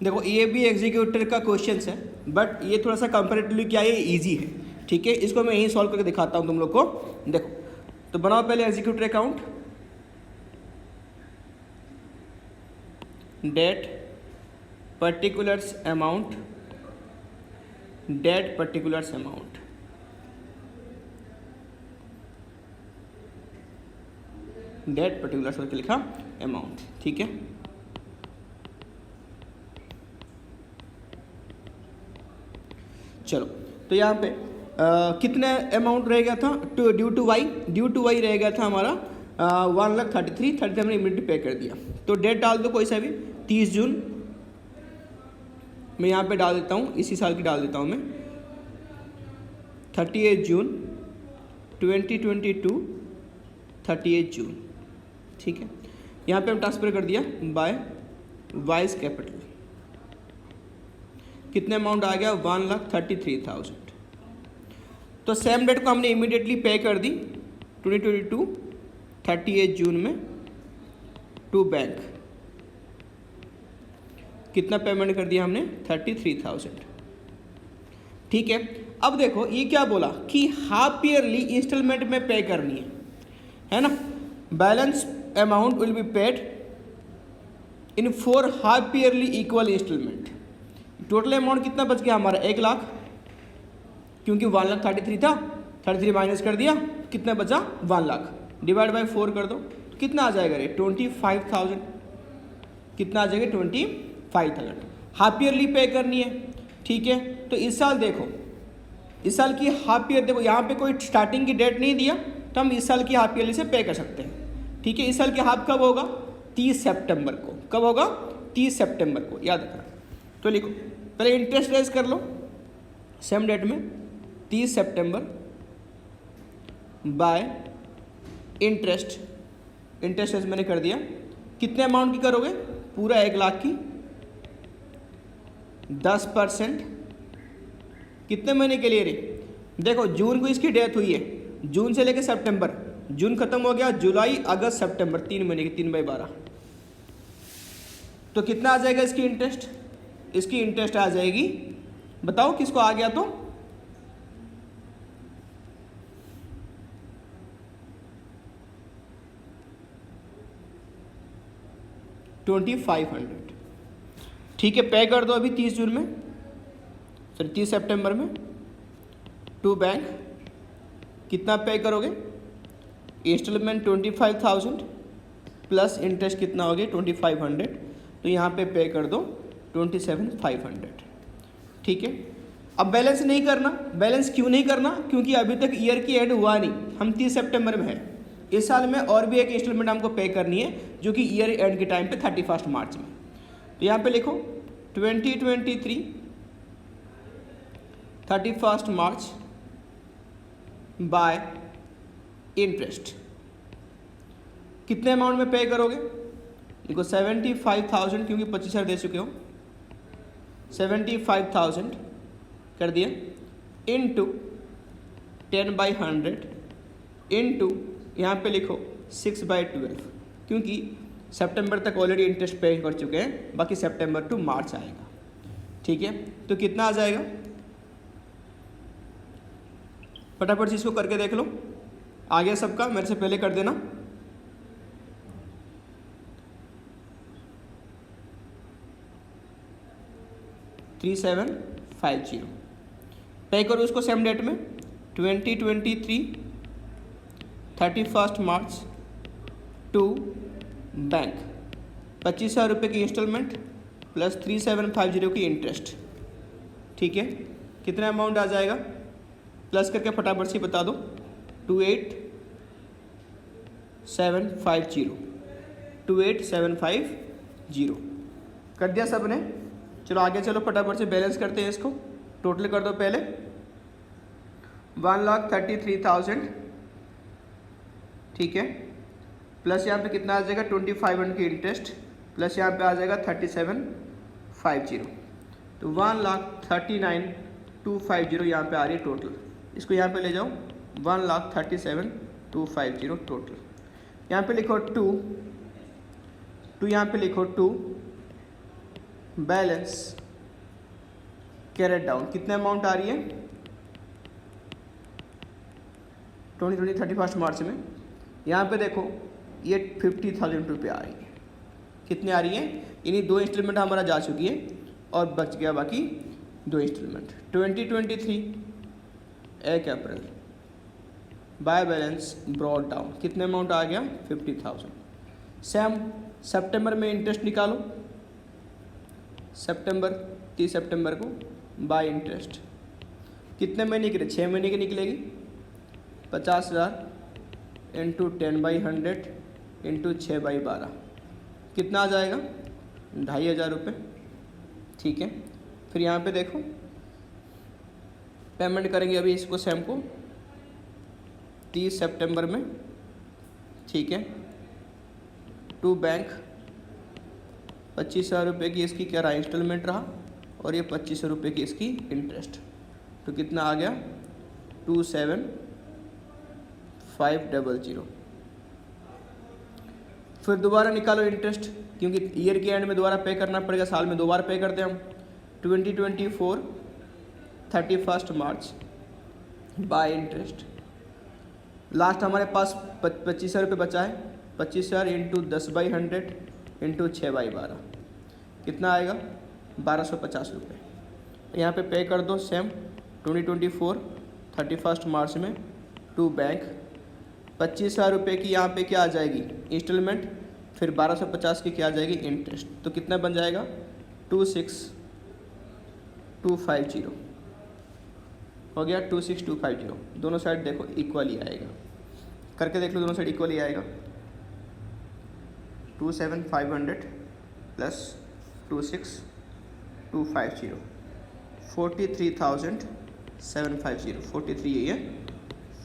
देखो ये भी एग्जीक्यूटर का क्वेश्चन है, बट ये थोड़ा सा कंपेरेटिवली क्या है, ईजी है। ठीक है, इसको मैं यहीं सॉल्व करके दिखाता हूँ तुम लोग को। देखो तो बनाओ पहले executor account, date particulars amount, date particulars amount, date particulars करके लिखा अमाउंट। ठीक है, चलो तो यहाँ पे कितने अमाउंट रह गया था, ड्यू टू वाई रह गया था हमारा 1,33,30 हमने इमीडिएटली पे कर दिया। तो डेट डाल दो कोई सा भी, 30 जून मैं यहाँ पे डाल देता हूँ, इसी साल की डाल देता हूँ मैं, 38 जून 2022, 38 जून। ठीक है, यहाँ पे हम ट्रांसफर कर दिया बाय वाइज कैपिटल, कितने अमाउंट आ गया 1,33,000। तो सेम डेट को हमने इमीडिएटली पे कर दी 2022 38 जून में टू बैंक। कितना पेमेंट कर दिया हमने 33,000। ठीक है, अब देखो ये क्या बोला कि हाफ ईयरली इंस्टॉलमेंट में पे करनी है ना। Balance amount will be paid in 4 half yearly equal instalment. Total amount कितना बच गया हमारा 1 लाख, क्योंकि 1,33,000 था, 33 माइनस कर दिया, कितना बचा 1 लाख, डिवाइड बाय 4 कर दो तो कितना आ जाएगा रे 25,000। कितना आ जाएगा 25,000। हाफ ईयरली पे करनी है। ठीक है, तो इस साल देखो, इस साल की हाफ ईयर देखो, यहाँ पे कोई स्टार्टिंग की डेट नहीं दिया, तो हम इस साल की हाफ ईयरली से पे कर सकते हैं। ठीक है, इस साल की हाफ कब होगा 30 सितंबर को। कब होगा 30 सितंबर को, याद रखना। तो लिखो पहले इंटरेस्ट रेज कर लो सेम डेट में 30 सितंबर बाय इंटरेस्ट रेज मैंने कर दिया। कितने अमाउंट की करोगे, पूरा 1 लाख की 10%। कितने महीने के लिए रे, देखो जून को इसकी डेथ हुई है, जून से लेकर सितंबर, जून खत्म हो गया, जुलाई अगस्त सितंबर, 3 महीने की, 3/12। तो कितना आ जाएगा इसकी इंटरेस्ट, इसकी इंटरेस्ट आ जाएगी, बताओ किसको आ गया तो 2,500। ठीक है, पे कर दो अभी 30 जून में, सॉरी 30 सितंबर में टू बैंक। कितना पे करोगे, इंस्टॉलमेंट 25,000 प्लस इंटरेस्ट कितना हो गया 2,500, तो यहाँ पे कर दो 27,500। ठीक है, अब बैलेंस नहीं करना। बैलेंस क्यों नहीं करना, क्योंकि अभी तक ईयर की एंड हुआ नहीं, हम 30 सितंबर में है। इस साल में और भी एक इंस्टॉलमेंट हमको पे करनी है, जो कि ईयर एंड के टाइम पे 31 मार्च में। तो यहाँ पे लिखो 2023 31 मार्च बाय इंटरेस्ट। कितने अमाउंट में पे करोगे, देखो 75,000, क्योंकि 25,000 दे चुके हो, 75,000 कर दिया इंटू 10/100 इंटू यहाँ पे लिखो 6/12, क्योंकि सितंबर तक ऑलरेडी इंटरेस्ट पे कर चुके हैं, बाकी सितंबर टू मार्च आएगा। ठीक है, तो कितना आ जाएगा, फटाफट से इसको करके देख लो। आ गया सबका, मेरे से पहले कर देना। $3,750 पे करो उसको सेम डेट में 2023 31 मार्च टू बैंक। 25,000 रुपये की इंस्टॉलमेंट प्लस 3,750 की इंटरेस्ट। ठीक है, कितना अमाउंट आ जाएगा, प्लस करके फटाफट से बता दो 28,750 28,750 कर दिया सब ने। चलो आगे चलो, फटाफट से बैलेंस करते हैं इसको। टोटल कर दो पहले 1,33,000। ठीक है, प्लस यहाँ पे कितना आ जाएगा 2,500 की इंटरेस्ट, प्लस यहाँ पे आ जाएगा 37,550, तो 1,39,250 यहाँ पे आ रही है टोटल। इसको यहाँ पे ले जाओ 1,37,250 टोटल। यहाँ पे लिखो 2 यहाँ पे लिखो 2 बैलेंस कैरेट डाउन, कितने अमाउंट आ रही है 31 मार्च में। यहाँ पे देखो ये 50,000 रुपये आ रही है। कितने आ रही है, इन्हीं 2 इंस्टॉलमेंट हमारा जा चुकी है और बच गया बाकी 2 instalment. 2023 1 April by balance brought down, कितने अमाउंट आ गया 50,000। सेम सितंबर में इंटरेस्ट निकालो, सितंबर 30 सितंबर को बाय इंटरेस्ट, कितने महीने की, 6 महीने की निकलेगी। 50,000 इंटू 10/100 इंटू 6/12 कितना आ जाएगा 2,500 रुपये। ठीक है, फिर यहाँ पे देखो पेमेंट करेंगे अभी इसको सेम को 30 सितंबर में। ठीक है, टू बैंक 25,000 रुपये की इसकी क्या रहा इंस्टॉलमेंट रहा और ये 2500 रुपये की इसकी इंटरेस्ट, तो कितना आ गया 27,500। फिर दोबारा निकालो इंटरेस्ट, क्योंकि ईयर के एंड में दोबारा पे करना पड़ेगा, साल में 2 बार पे करते हैं हम। 2024 31 मार्च बाय इंटरेस्ट, लास्ट हमारे पास 25,000 रुपये बचा है। 25,000 इंटू 10/100 इंटू 6/12 कितना आएगा 1,250 रुपये। यहाँ पे पे कर दो सेम 2024 31 मार्च में टू बैंक। 25,000 रुपये की यहाँ पे क्या आ जाएगी इंस्टॉलमेंट, फिर 1,250 की क्या आ जाएगी इंटरेस्ट, तो कितना बन जाएगा 26,250 हो गया 26,250। दोनों साइड देखो इक्वली आएगा, करके देख लो दोनों साइड इक्वली आएगा। 27,500 प्लस 26,250 43,750। 43 यही है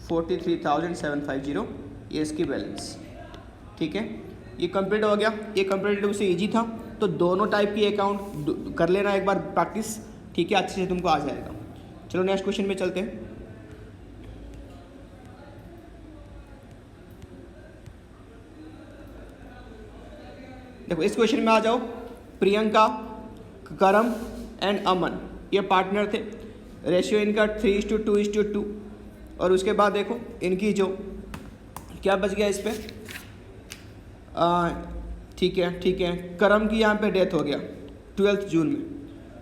43,750 ये इसकी बैलेंस। ठीक है, ये कंप्लीट हो गया। ये कंप्लीट से इजी था, तो दोनों टाइप की अकाउंट कर लेना एक बार प्रैक्टिस। ठीक है, अच्छे से तुमको आ जाएगा। चलो नेक्स्ट क्वेश्चन में चलते हैं। देखो इस क्वेश्चन में आ जाओ। प्रियंका, करम एंड अमन ये पार्टनर थे। रेशियो इनका 3:2:2 और उसके बाद देखो इनकी जो क्या बच गया इस पर। ठीक है, करम की यहाँ पे डेथ हो गया 12 जून में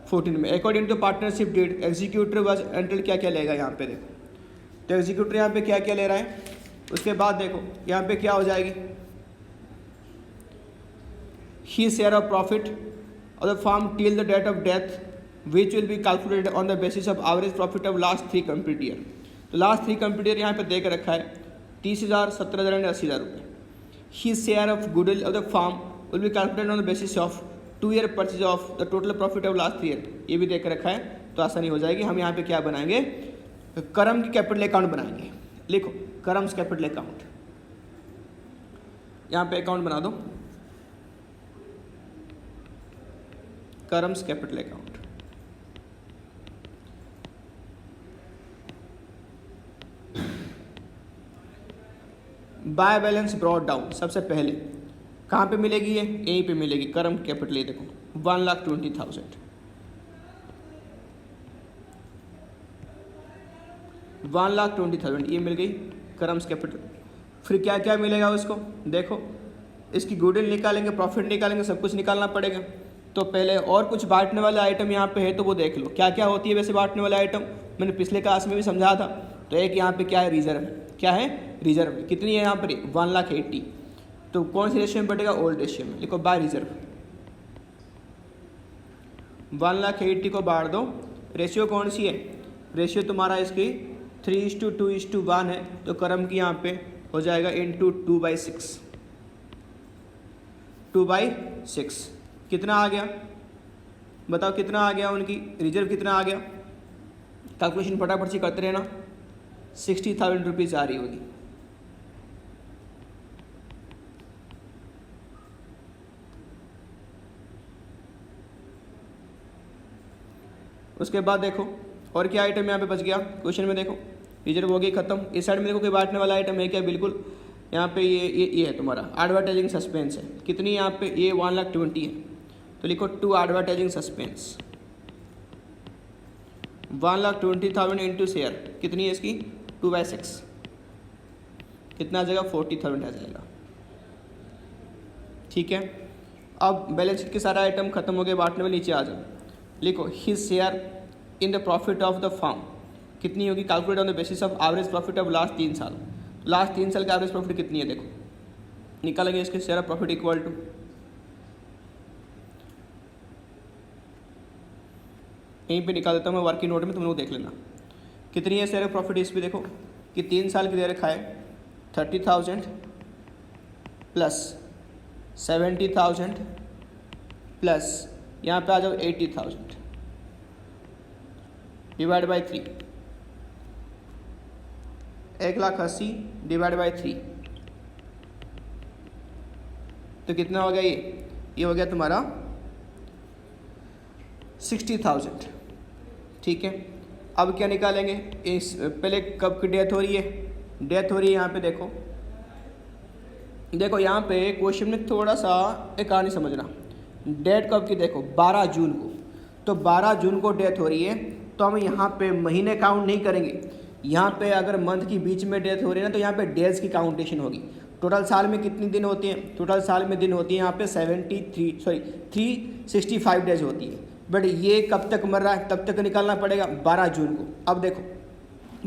14 में। According to partnership deed executor was entitled क्या क्या लेगा यहाँ पे देखो, तो एग्जीक्यूटर यहाँ पे क्या क्या ले रहा है। उसके बाद देखो यहाँ पे क्या हो जाएगी, he share of profit of the firm till the date of death which will be calculated on the basis of average profit of last 3 complete year. तो लास्ट 3 कंप्लीट ईयर यहाँ पे दे कर रखा है 30,000, 17,000 एंड 80,000 रुपये। He share of goodwill of the firm will be calculated on the basis of 2 year purchase of the total profit of last 3 year, ये भी देकर रखा है, तो आसानी हो जाएगी। हम यहाँ पे क्या बनाएंगे, करम की कैपिटल अकाउंट बनाएंगे। लिखो करम्स कैपिटल अकाउंट, यहाँ पे अकाउंट बना दो Karam's capital account. By balance brought down, सबसे पहले कहाँ पे मिलेगी ये, यहीं पे मिलेगी करम कैपिटल। ये देखो 1,20,000 1,20,000 ये मिल गई करम्स कैपिटल। फिर क्या क्या मिलेगा उसको, देखो इसकी गुडविल निकालेंगे, प्रॉफिट निकालेंगे, सब कुछ निकालना पड़ेगा। तो पहले और कुछ बांटने वाले आइटम यहाँ पे है तो वो देख लो क्या क्या होती है वैसे बांटने वाले आइटम, मैंने पिछले क्लास में भी समझा था। तो एक यहाँ पे क्या है, रिजर्व है। क्या है, रिजर्व है। कितनी है यहाँ पर 1,80,000, तो कौन सी रेशियो में बढ़ेगा, ओल्ड रेशियो में। लिखो बाय रिजर्व 1,80,000 को बांट दो। रेशियो कौन सी है, रेशियो तुम्हारा इसकी 3:2:1 है, तो करम की यहाँ पे हो जाएगा इंटू 2/6 2/6 कितना आ गया बताओ, कितना आ गया उनकी रिजर्व, कितना आ गया। कैलकुलेशन फटाफट से करते रहना। 60,000 रुपीज़ आ रही होगी। उसके बाद देखो और क्या आइटम यहाँ पे बच गया क्वेश्चन में, देखो रिजर्व हो गई खत्म। इस साइड में देखो कोई बांटने वाला आइटम है क्या, बिल्कुल यहाँ पे ये है तुम्हारा एडवर्टाइजिंग सस्पेंस है। कितनी यहाँ पे, ये 1,20,000 है, तो लिखो to advertising suspense 1,20,000 into share कितनी है इसकी 2/6 कितना आ जाएगा 40,000 आ जाएगा। ठीक है, अब बैलेंस शीट के सारा आइटम खत्म हो गए बांटने में, नीचे आ जाओ लिखो his share in the profit of the firm कितनी होगी, calculate on the basis of average profit of last 3 साल। लास्ट 3 साल का एवरेज प्रॉफिट कितनी है देखो निकालेंगे इसके share of profit equal to यहीं पे निकाल देता हूँ मैं वर्किंग नोट में, तुम लोग देख लेना कितनी है शेयर ऑफ प्रॉफिट। इस पर देखो कि 3 साल की दे रखा है 30,000 प्लस 70,000 प्लस यहाँ पे आ जाओ 80,000 डिवाइड बाई 3 1,80,000 डिवाइड बाई 3 तो कितना हो गया ये हो गया तुम्हारा 60,000। ठीक है, अब क्या निकालेंगे इस पहले कब की डेथ हो रही है, डेथ हो रही है यहाँ पे देखो यहाँ पे क्वेश्चन में थोड़ा सा एक कहानी समझना। डेट कब की देखो 12 जून को, तो 12 जून को डेथ हो रही है तो हम यहाँ पे महीने काउंट नहीं करेंगे, यहाँ पे अगर मंथ की बीच में डेथ हो रही है ना तो यहाँ पे डेज की काउंटेशन होगी। टोटल साल में कितनी दिन होती हैं, टोटल साल में दिन होती है यहाँ पे 365 डेज होती है, बट ये कब तक मर रहा है तब तक निकालना पड़ेगा 12 जून को। अब देखो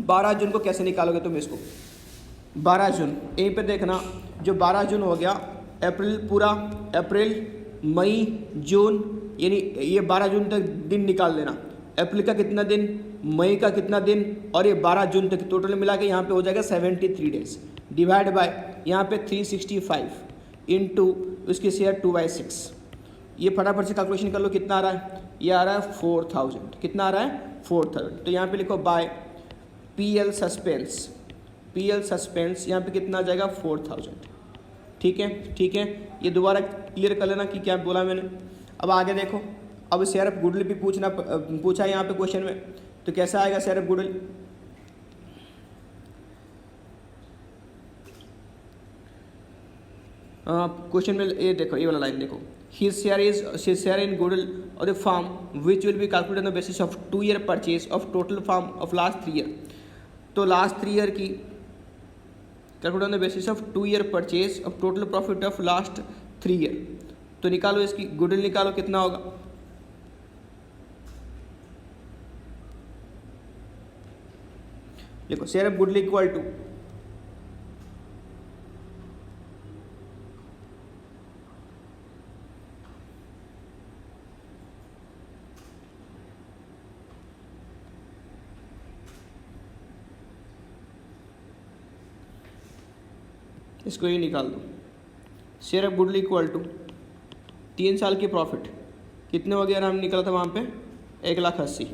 12 जून को कैसे निकालोगे तुम इसको, 12 जून यहीं पे देखना, जो 12 जून हो गया अप्रैल पूरा, अप्रैल मई जून, यानी ये 12 जून तक दिन निकाल देना। अप्रैल का कितना दिन, मई का कितना दिन, और ये 12 जून तक टोटल मिला के यहाँ पे हो जाएगा 73 डेज डिवाइड बाय यहाँ पे 365 इंटू उसकी शेयर 2/6। ये फटाफट से कैलकुलेशन कर लो कितना आ रहा है, ये आ रहा है 4,000। कितना आ रहा है 4,000। तो यहाँ पे लिखो बाय PL सस्पेंस यहाँ पे कितना आ जाएगा 4,000। ठीक है, ये दोबारा क्लियर कर लेना कि क्या बोला मैंने। अब आगे देखो, अब शेयर ऑफ गुडविल भी पूछा है यहाँ पे क्वेश्चन में, तो कैसा आएगा शेयर ऑफ गुडविल। क्वेश्चन में ये देखो, ये वाला लाइन देखो, his share in goodwill of the firm which will be calculated on the basis of 2-year purchase of total firm of last 3 year। तो लास्ट 3 ईयर की calculate on the basis of 2-year purchase of total profit of last 3 year. तो निकालो इसकी goodwill, निकालो कितना होगा, देखो share of goodwill equal to इसको ये निकाल दो, share of goodwill equal to 3 साल की प्रॉफिट कितने हो गया, हम निकला था वहाँ पे 1,80,000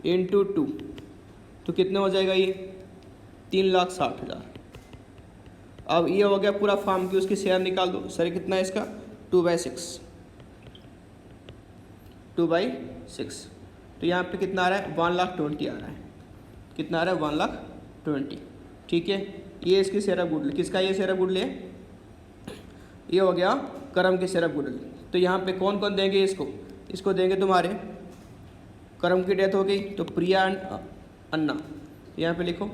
इंटू 2, तो कितने हो जाएगा ये 3,60,000। अब ये हो गया पूरा फार्म की, उसकी शेयर निकाल दो, सर कितना है इसका 2/6। तो यहाँ पे कितना आ रहा है 1,20,000 आ रहा है, कितना आ रहा है 1,20,000। ठीक है, ये इसकी शेयर ऑफ गुडविल, किसका ये शेयर ऑफ गुडविल है, ये हो गया करम की शेयर ऑफ गुडविल। तो यहाँ पे कौन कौन देंगे इसको देंगे तुम्हारे, करम की डेथ हो गई तो प्रिया एंड अन्ना, यहाँ पे लिखो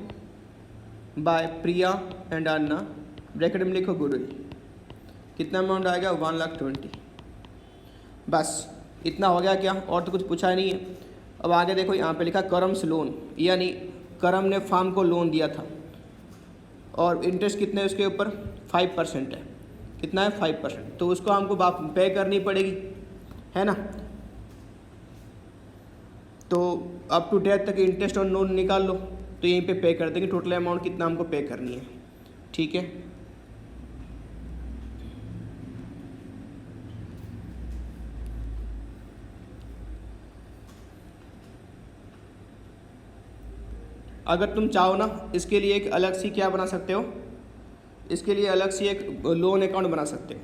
by Priya and Anna, bracket में लिखो गुडविल, कितना अमाउंट आएगा 1,20,000। बस इतना हो गया क्या, और तो कुछ पूछा नहीं है। अब आगे देखो यहाँ पे लिखा करम्स लोन, यानी करम ने फार्म को लोन दिया था और इंटरेस्ट कितने उसके ऊपर 5% है, कितना है 5%, तो उसको हमको पे करनी पड़ेगी, है ना। तो अप टू डेट तक इंटरेस्ट और लोन निकाल लो, तो यहीं पे पे कर देंगे, टोटल अमाउंट कितना हमको पे करनी है। ठीक है, अगर तुम चाहो ना इसके लिए एक अलग सी क्या बना सकते हो, इसके लिए अलग सी एक लोन अकाउंट बना सकते हो।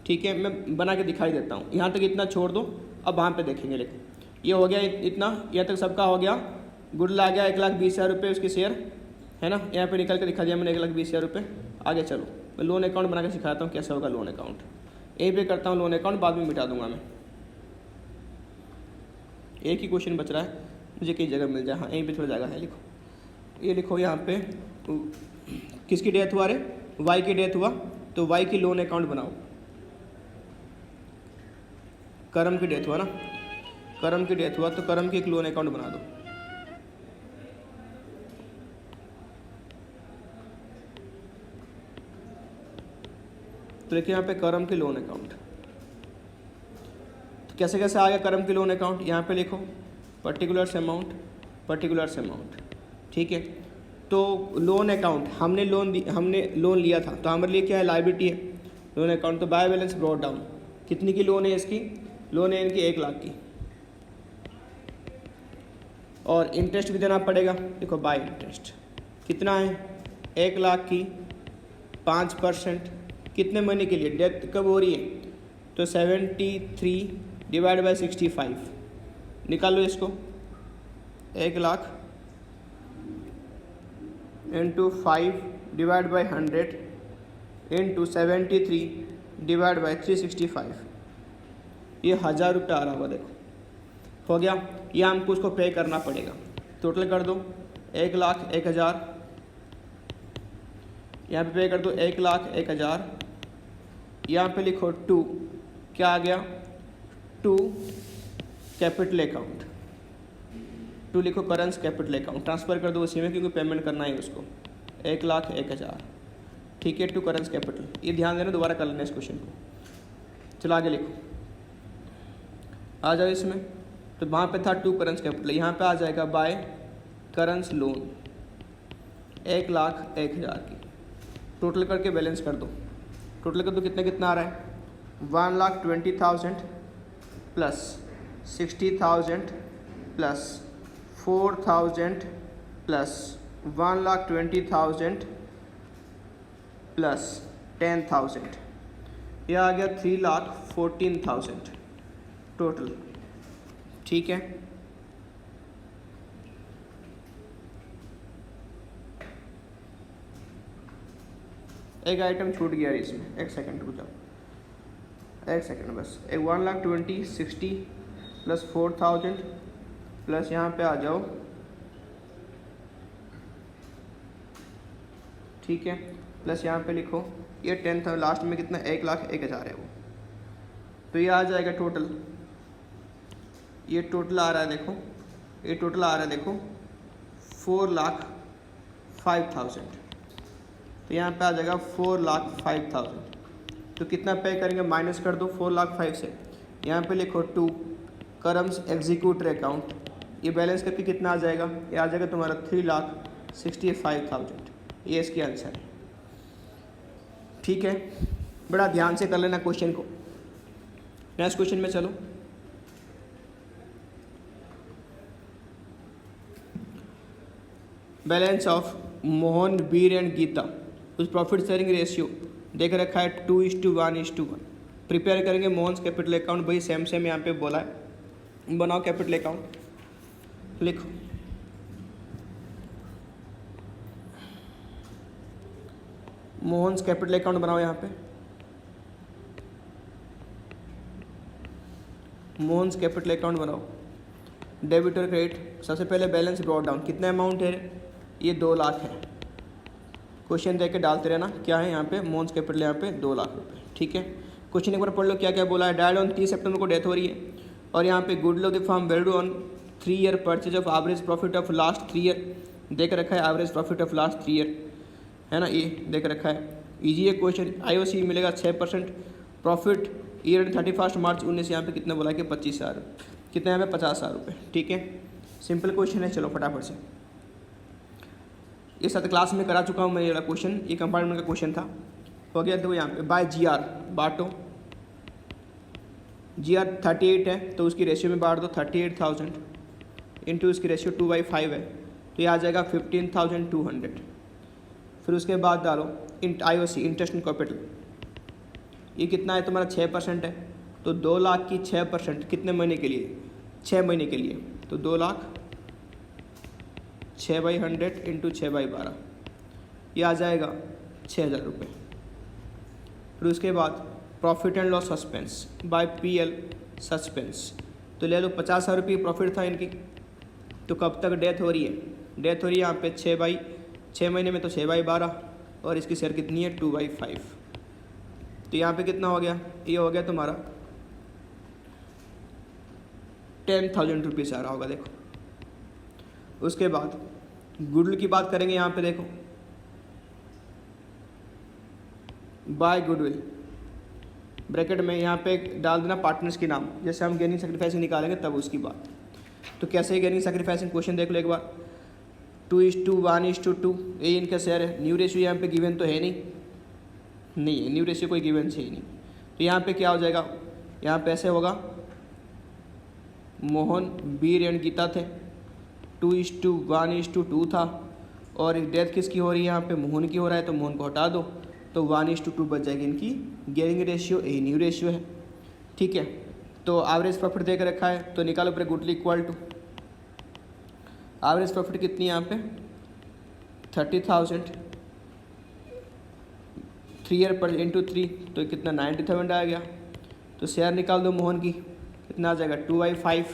ठीक है, मैं बना के दिखाई देता हूँ, यहाँ तक इतना छोड़ दो, अब वहाँ पे देखेंगे। देखो ये हो गया इतना, यहाँ तक सबका हो गया, गुडविल आ गया 1,20,000 रुपये उसकी शेयर, है ना, यहाँ पे निकल के दिखा दिया मैंने 1,20,000 रुपये। आगे चलो मैं लोन अकाउंट बना के सिखाता हूँ कैसा होगा लोन अकाउंट। ए पे करता हूँ लोन अकाउंट, बाद में मिटा दूंगा मैं। एक ही क्वेश्चन बच रहा है, मुझे कई जगह मिल जाए। हाँ यहीं पे थोड़ा जगह है, लिखो, ये लिखो यहाँ पे किसकी डेथ हुआ रे, वाई की डेथ हुआ, तो वाई की लोन अकाउंट बनाओ। करम की डेथ हुआ ना, करम की डेथ हुआ तो करम की एक लोन अकाउंट बना दो। तो देखिए यहाँ पे करम की लोन अकाउंट, तो कैसे कैसे आ गया करम की लोन अकाउंट, यहाँ पे लिखो पर्टिकुलर्स अमाउंट, पर्टिकुलर्स अमाउंट, ठीक है। तो लोन अकाउंट हमने लोन लिया था, तो हमारे लिए क्या है, लायबिलिटी है लोन अकाउंट। तो बाय बैलेंस ब्रॉट डाउन, कितनी की लोन है इसकी, लोन है इनकी 1 लाख की, और इंटरेस्ट भी देना पड़ेगा। देखो बाय इंटरेस्ट कितना है, 1 लाख की 5%, कितने महीने के लिए, डेथ कब हो रही है, तो 73 डिवाइड बाई 65, निकाल लो इसको, 1 lakh into 5 divide by 100 into 73 divide by 365, ये 1000 रुपये आ रहा होगा। देखो हो गया, ये हमको उसको पे करना पड़ेगा। टोटल कर दो 1 लाख 1000, यहाँ पे पे कर दो 1 लाख 1000, यहाँ पे लिखो 2, क्या आ गया 2 कैपिटल अकाउंट, 2 लिखो करंस कैपिटल अकाउंट, ट्रांसफ़र कर दो उसी में क्योंकि पेमेंट करना है उसको, 1 लाख 1000, ठीक है, 2 करंस कैपिटल। ये ध्यान देना, दोबारा कर लेना इस क्वेश्चन को। चलो आगे लिखो, आ जाओ इसमें, तो वहाँ पे था 2 करंस कैपिटल, यहाँ पे आ जाएगा बाय करंस लोन 1 लाख 1000 की। टोटल करके बैलेंस कर दो, टोटल कर दो कितना आ रहा है, 1,20,000 प्लस 60,000 प्लस 4,000 प्लस 1,20,000 प्लस 10,000, यह आ गया 3,14,000 टोटल, ठीक है। एक आइटम छूट गया इसमें, एक सेकंड रुक जाओ, एक सेकंड बस, एक 1,20,000 60 प्लस 4,000 प्लस यहाँ पे आ जाओ, ठीक है, प्लस यहाँ पे लिखो ये 10,000, लास्ट में कितना 1,01,000 है वो, तो ये आ जाएगा टोटल, ये टोटल आ रहा है देखो, ये टोटल आ रहा है देखो 4,05,000, तो यहाँ पे आ जाएगा 4,05,000। तो कितना पे करेंगे, माइनस कर दो 4,05,000 से, यहाँ पे लिखो 2 करम्स एग्जीक्यूटर अकाउंट, ये बैलेंस करके कितना आ जाएगा, ये आ जाएगा तुम्हारा 3,65,000, ये इसकी आंसर है, ठीक है। बड़ा ध्यान से कर लेना क्वेश्चन को। नेक्स्ट क्वेश्चन में चलो, balance of Mohan, Veer and Gita, उस प्रॉफिट शेयरिंग रेशियो देख रखा है 2:1:1। प्रिपेयर करेंगे मोहन कैपिटल अकाउंट, भाई सेम यहाँ पे बोला है, बनाओ कैपिटल अकाउंट, लिखो मोहन कैपिटल अकाउंट बनाओ, यहाँ पे मोहन कैपिटल अकाउंट बनाओ, डेबिट और क्रेडिट। सबसे पहले बैलेंस ब्रॉट डाउन, कितना अमाउंट है, ये 2 लाख है, क्वेश्चन देख के डालते रहना, क्या है यहाँ पे मोहन कैपिटल, यहाँ पे 2 लाख रुपए, ठीक है। क्वेश्चन एक बार पढ़ लो क्या क्या बोला है, डायड ऑन 30 सितंबर को डेथ हो रही है, और यहाँ पे good of the firm value on 3 year purchase of average profit of last 3 year, देख रखा है average profit of last 3 year, है ना, ये देख रखा है, ईजी है क्वेश्चन। IOC मिलेगा 6%, प्रॉफिट ईयर 31 मार्च 19, यहाँ पे कितना बोला कि 25,000, कितना यहाँ पे 50,000 रुपये, ठीक है। सिंपल क्वेश्चन है, चलो फटाफट से, ये 7 क्लास में करा चुका हूँ मैं, ये क्वेश्चन, ये कंपार्टमेंट का क्वेश्चन था, हो गया। देखो यहाँ पे बाय GR बांटो, GR 38 है तो उसकी रेशियो में बांट दो 38,000 इंटू उसकी रेशियो 2/5 है, तो ये आ जाएगा 15,200। फिर उसके बाद डालो IOC इंटरेस्ट एंड कैपिटल, ये कितना है तुम्हारा 6% है, तो 2 लाख की 6% कितने महीने के लिए, 6 महीने के लिए, तो 2 लाख 6/100 इंटू 6/12, ये आ जाएगा 6,000 रुपये। फिर उसके बाद profit and loss suspense by PL suspense. तो ले लो 50,000 रुपये प्रॉफिट था इनकी। तो कब तक डेथ हो रही है? डेथ हो रही है यहाँ पे 6 महीने में, तो 6/12 और इसकी शेयर कितनी है 2/5। तो यहाँ पे कितना हो गया? ये हो गया तुम्हारा 10,000 रुपीज़ आ रहा होगा। देखो उसके बाद गुडविल की बात करेंगे। यहाँ पे देखो बाय गुडविल ब्रैकेट में यहाँ पे डाल देना पार्टनर्स के नाम, जैसे हम गेनिंग सेक्रीफाइसिंग निकालेंगे तब उसकी बात। तो कैसे गेनिंग सेक्रीफाइसिंग क्वेश्चन देख लो एक बार। 2:1:2 ये इनका शेयर है। न्यू रेशियो यहाँ पे गिवन तो है नहीं है, न्यू रेशियो कोई गिवन से ही नहीं। तो यहाँ पे क्या हो जाएगा? यहाँ पे ऐसे होगा, मोहन, बीर एंड गीता थे, 2:1:2 था और डेथ किसकी हो रही है? यहाँ पे मोहन की हो रहा है, तो मोहन को हटा दो, तो 1:2 बच जाएगी इनकी गेयरिंग रेशियो। यही न्यू रेशियो है। ठीक है, तो एवरेज प्रॉफिट देकर रखा है, तो निकालो फिर goodwill equal to average profit कितनी है यहाँ पे 30,000 3 ईयर पर इंटू 3, तो कितना 90,000 आ गया। तो शेयर निकाल दो मोहन की, कितना आ जाएगा 2/5,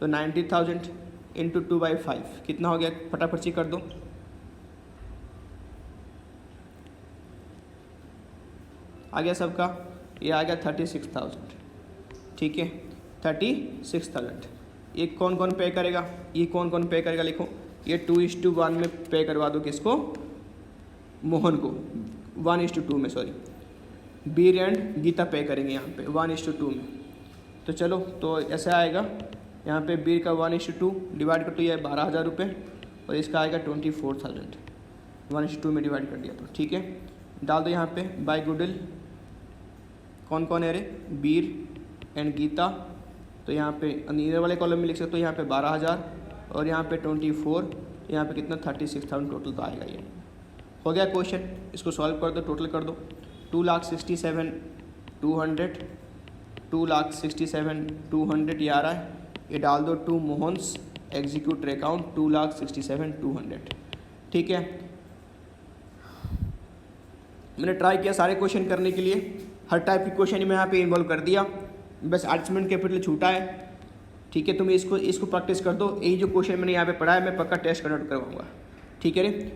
तो 90,000 इंटू 2/5 कितना हो गया? फटाफट से कर दो। आ गया सबका? ये आ गया 36,000। ठीक है, 36,000। ये कौन कौन पे करेगा? ये कौन कौन पे करेगा? लिखो, ये 2:1 में पे करवा दो। किसको? मोहन को। 1:2 में, सॉरी, बीर एंड गीता पे करेंगे यहाँ पे 1:2 में। तो चलो, तो ऐसे आएगा यहाँ पे बीर का 1:2 डिवाइड कर, तो ये 12,000 रुपये और इसका आएगा 24,000। 1:2 में डिवाइड कर दिया तो ठीक है। डाल दो यहाँ पे बाय गुडविल कौन कौन है रे? बीर एंड गीता। तो यहाँ पे नीचे वाले कॉलम में लिख सकते हो, यहाँ पे 12,000 और यहाँ पे 24, यहाँ पे कितना 36,000 टोटल तो आएगा। ये हो गया क्वेश्चन। इसको सॉल्व कर दो, टोटल कर दो। 2,67,200 2,67,200 ये आ रहा है। ये डाल दो टू मोहन्स एग्जीक्यूटर अकाउंट 2,67,200। ठीक है, मैंने ट्राई किया सारे क्वेश्चन करने के लिए, हर टाइप की क्वेश्चन मैं यहाँ पे इन्वॉल्व कर दिया। बस एडजस्टमेंट कैपिटल छूटा है। ठीक है, तुम इसको प्रैक्टिस कर दो। यही जो क्वेश्चन मैंने यहाँ पे पढ़ा है मैं पक्का टेस्ट कंडक्ट करवाऊंगा। ठीक है रे।